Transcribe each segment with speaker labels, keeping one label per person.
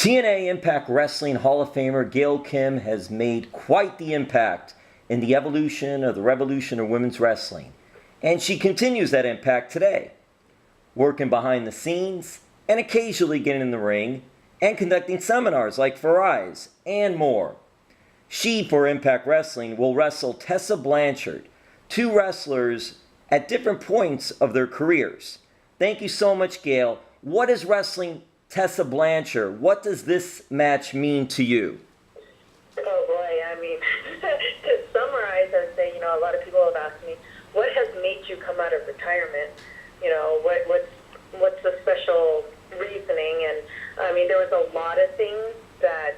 Speaker 1: TNA Impact Wrestling Hall of Famer Gail Kim has made quite the impact in the evolution of the revolution of women's wrestling. And she continues that impact today, working behind the scenes and occasionally getting in the ring and conducting seminars like for Rise and more. She, for Impact Wrestling, will wrestle Tessa Blanchard, two wrestlers at different points of their careers. Thank you so much, Gail. What is wrestling Tessa Blanchard? What does this match mean to you?
Speaker 2: Oh boy, I mean, to summarize, I would say, a lot of people have asked me, what has made you come out of retirement? What's the special reasoning? And I mean, there was a lot of things that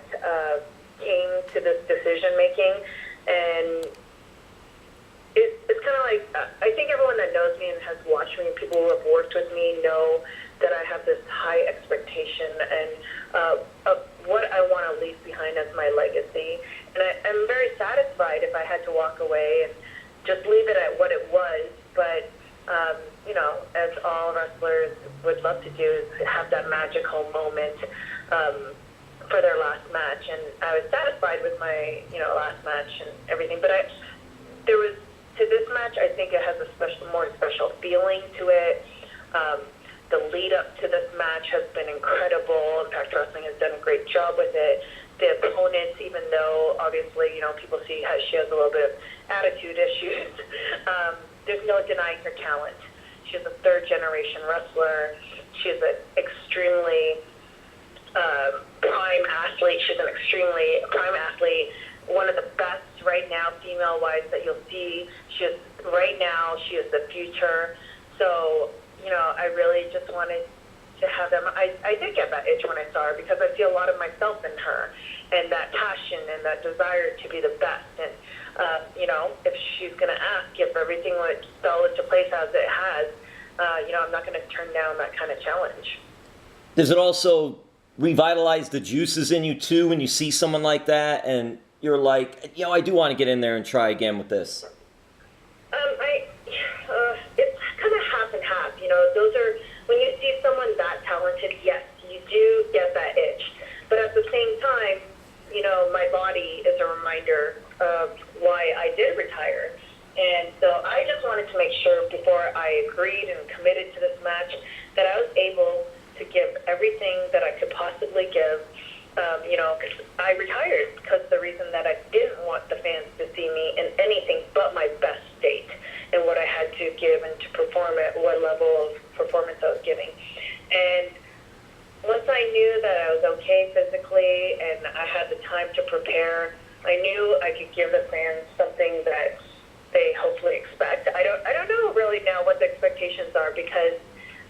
Speaker 2: came to this decision making, and it's kind of like, I think everyone that knows me and has watched me, people who have worked with me, know that I have this high expectation and of what I want to leave behind as my legacy. And I'm very satisfied if I had to walk away and just leave it at what it was. But, as all wrestlers would love to do, is have that magical moment for their last match. And I was satisfied with my, last match and everything. But to this match, I think it has a more special feeling to it. The lead up to this match has been incredible. Impact Wrestling has done a great job with it. The opponents, even though obviously, people see how she has a little bit of attitude issues, there's no denying her talent. She's a third-generation wrestler. She's an extremely prime athlete. She's an extremely prime athlete, one of the best right now, female-wise, that you'll see. She is the future. So, I really just wanted to have them. I did get that itch when I saw her because I see a lot of myself in her and that passion and that desire to be the best. And, if she's going to ask if everything fell into place as it has, I'm not going to turn down that kind of challenge.
Speaker 1: Does it also revitalize the juices in you, too, when you see someone like that and you're like, I do want to get in there and try again with this?
Speaker 2: It's kind of half and half. Those are, when you see someone that talented, yes, you do get that itch. But at the same time, my body is a reminder of why I did retire. And so I just wanted to make sure before I agreed and committed to this match that I was able to give everything that I could possibly give. Because I retired because the reason that I didn't want the fans to see me in anything but my best state and what I had to give and to perform at what level of performance I was giving. And once I knew that I was okay physically and I had the time to prepare, I knew I could give the fans something that they hopefully expect. I don't know really now what the expectations are because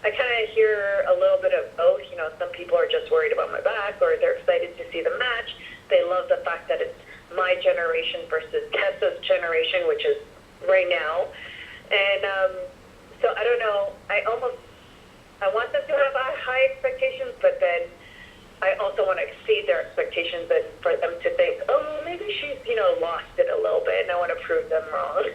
Speaker 2: I kind of hear a little bit of both. Some people are just worried about my back or they're excited to see the match. They love the fact that it's my generation versus Tessa's generation, which is right now. And so I don't know. I want them to have high expectations, but then I also want to exceed their expectations and for them to think, oh, maybe she's, lost it a little bit, and I want to prove them wrong.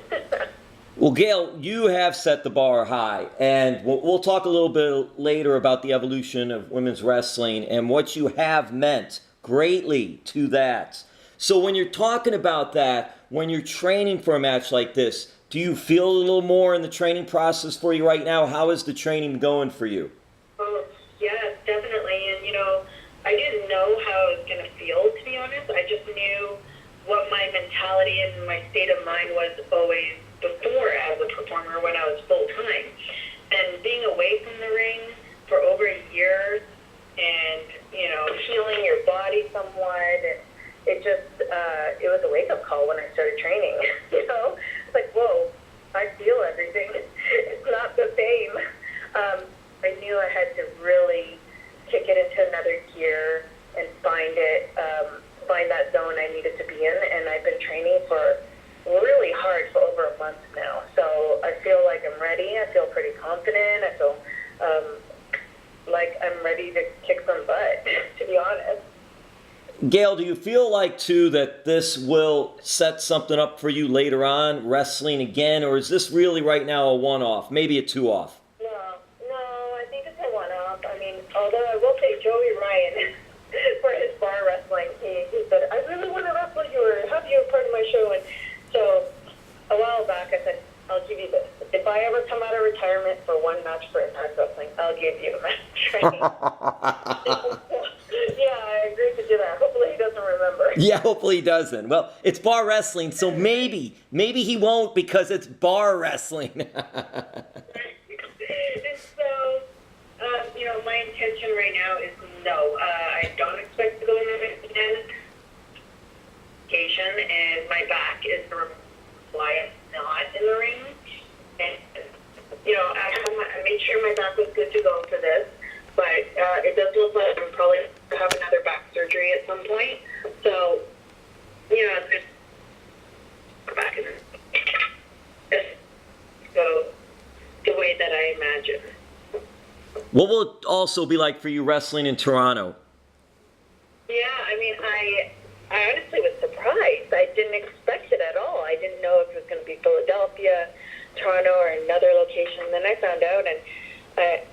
Speaker 1: Well, Gail, you have set the bar high, and we'll talk a little bit later about the evolution of women's wrestling and what you have meant greatly to that. So when you're talking about that, when you're training for a match like this, do you feel a little more in the training process for you right now? How is the training going for you?
Speaker 2: Oh, yes, definitely. And, I didn't know how I was going to feel, to be honest. I just knew what my mentality and my state of mind was always before as a performer when I was full-time. And being away from the ring for over a year and, healing your body somewhat, it just, it was a wake-up call when I started training, It's like, whoa, I feel everything. It's not the same. I knew I had to really kick it into another gear and find that zone I needed to be in. And I've been training for really hard for over a month now. So I feel like I'm ready. I feel pretty confident. I feel like I'm ready to kick some butt, to be honest.
Speaker 1: Gail, do you feel like, too, that this will set something up for you later on, wrestling again, or is this really right now a one-off, maybe a two-off?
Speaker 2: No, I think it's a one-off. I mean, although I will say Joey Ryan for his I agreed to do that. Hopefully he doesn't remember.
Speaker 1: Yeah, hopefully he doesn't. Well, it's bar wrestling, so maybe he won't because it's bar wrestling.
Speaker 2: So, my intention right now is no. I don't expect to go in the vacation, and my back is the reason why I'm not in the ring. And, I made sure my back was good to go for this, but it does look like I'm probably going to have another back surgery at some point. So, just back in just go the way that I imagine.
Speaker 1: What will it also be like for you wrestling in Toronto?
Speaker 2: Yeah, I honestly was surprised. I didn't expect it at all. I didn't know if it was going to be Philadelphia, Toronto, or another location. And then I found out, and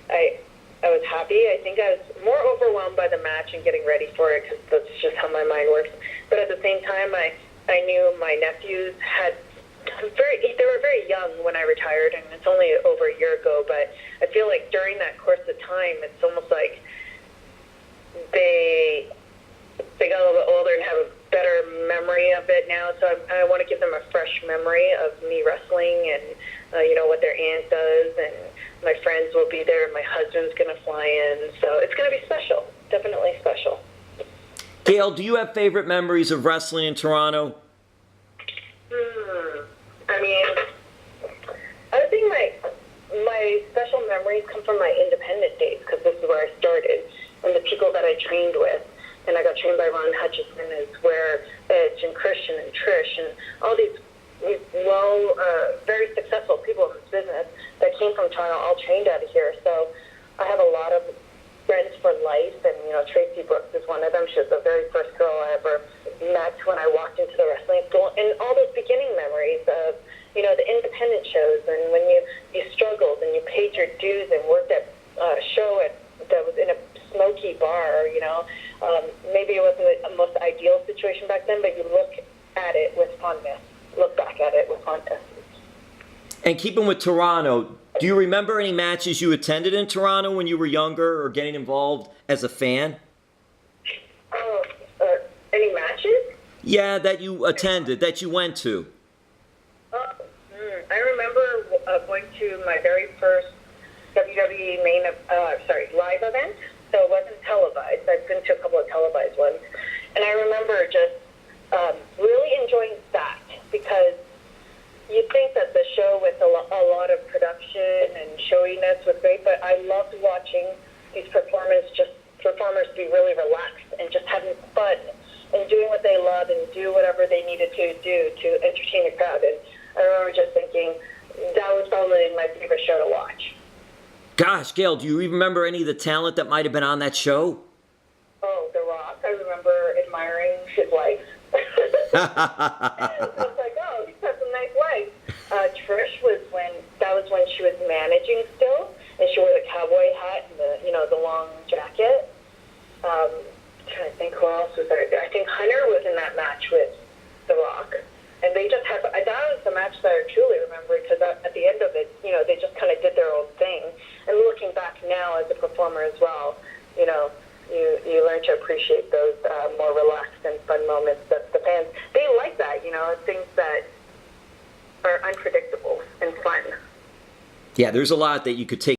Speaker 2: I was happy. I think I was more overwhelmed by the match and getting ready for it because that's just how my mind works. But at the same time, I knew my nephews they were very young when I retired, and it's only over a year ago. But I feel like during that course of time, it's almost like they got a little bit older and have a better memory of it now. So I want to give them a fresh memory of me wrestling and, what their aunt does. And my friends will be there. And my husband's going to fly in. So it's going to be special. Definitely special.
Speaker 1: Gail, do you have favorite memories of wrestling in Toronto?
Speaker 2: I think my special memories come from my independent days because this is where I started. And the people that I trained with. And I got trained by Ron Hutchison, is where Edge and Christian and Trish and all these very successful people in this business that came from Toronto, all trained out of here. So I have a lot of friends for life, and Tracy Brooks is one of them. She was the very first girl I ever met when I walked into the wrestling school, and all those beginning memories of the independent shows, and when you struggled and you paid your dues and worked at a show that was in a smoky bar. Maybe it wasn't the most ideal situation back then, but you look at it with fondness. Look back at it with fondness.
Speaker 1: And keeping with Toronto, do you remember any matches you attended in Toronto when you were younger or getting involved as a fan?
Speaker 2: Any matches?
Speaker 1: Yeah, that you attended, that you went to.
Speaker 2: I remember going to my very first WWE live event. So it wasn't televised. I've been to a couple of televised ones. And I remember just really enjoying that because you think that the show with a lot of production and showiness was great, but I loved watching these performers be really relaxed and just having fun and doing what they love and do whatever they needed to do to entertain the crowd. And I remember just thinking that was probably my favorite show to watch.
Speaker 1: Gosh, Gail, do you remember any of the talent that might have been on that show?
Speaker 2: Oh, The Rock. I remember admiring his wife. I was like, oh, he's got some nice wife. Trish that was when she was managing still, and she wore the cowboy hat and the long jacket. Trying to think who else was there. I think Hunter was in that match with The Rock. And they just had, that was the match that I truly remember because at the end of it, they just kind of did their own thing. And looking back now as a performer as well, you learn to appreciate those more relaxed and fun moments that the fans, they like that, things that are unpredictable and fun.
Speaker 1: Yeah, there's a lot that you could take